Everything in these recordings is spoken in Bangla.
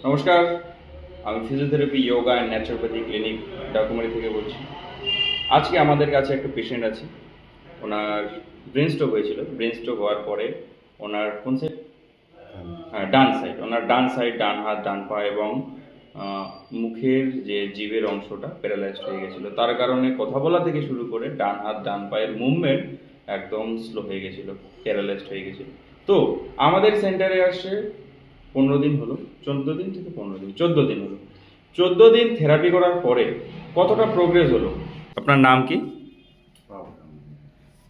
নমস্কার, আমি physiotherapy, yoga and naturopathy clinic Dakumari থেকে বলছি। আজকে আমাদের কাছে একটা পেশেন্ট আছে। ওনার ব্রেন স্ট্রোক হয়েছিল। ব্রেন স্ট্রোক হওয়ার পরে ওনার কোন সাইড? ডান সাইড। ওনার ডান সাইড, ডান হাত, ডান পা এবং মুখের যে জিভের অংশটা প্যারালাইজড হয়ে গেছিলো। তার কারণে কথা বলা থেকে শুরু করে ডান হাত, ডান পায়ের মুভমেন্ট একদম স্লো হয়ে গেছিলো, প্যারালাইজড হয়ে গেছিলো। তো আমাদের সেন্টারে আসছে 15 দিন হলো, 14 দিন থেকে 15 দিন, 14 দিন হলো। 14 দিন থেরাপি করার পরে কতটা প্রোগ্রেস হলো? আপনার নাম কি?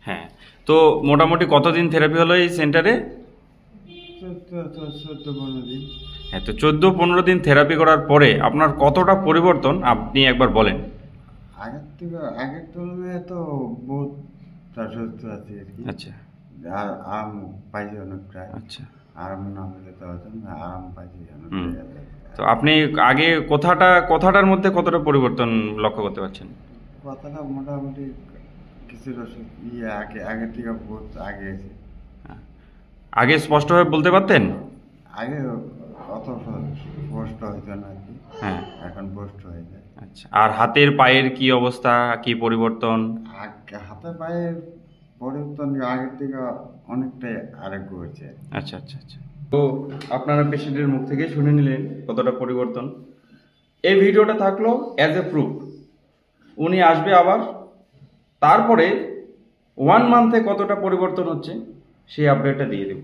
হ্যাঁ, তো মোটামুটি কতদিন থেরাপি হলো এই সেন্টারে? 14-15 দিন। হ্যাঁ, তো 14-15 দিন থেরাপি করার পরে আপনার কতটা পরিবর্তন আপনি একবার বলেন। আগের তুলনায় তো বহুত সুস্থ আছি আর কি। আচ্ছা, আর আরাম পাইছি অনেকটা। আচ্ছা, আরাম না হলে তো হতো না, আরাম পাইছি হুম। অনেকটা। তো আপনি আগে কথাটার মধ্যে কতটা পরিবর্তন লক্ষ্য করতে পারছেন? কথাটা মোটামুটি কিছুটা আগের থেকে বহুত আগে আছে। আগে স্পষ্টভাবে বলতে পারতেন? আগে অত স্পষ্ট হইতো না আর কি। হ্যাঁ, এখন স্পষ্ট হয়ে যায়। আচ্ছা। আর হাতের পায়ের কি অবস্থা, কি পরিবর্তন? হাতে পায়ের পরিবর্তন আগের থেকে অনেকটাই আরোগ্য হয়েছে। আচ্ছা, আচ্ছা, আচ্ছা। তো আপনারা পেশেন্টের মুখ থেকে শুনে নিলেন কতটা পরিবর্তন। এই ভিডিওটা থাকলো অ্যাজ এ প্রুফ। উনি আসবে আবার, তারপরে 1 মান্থে কতটা পরিবর্তন হচ্ছে সেই আপডেটটা দিয়ে দেব।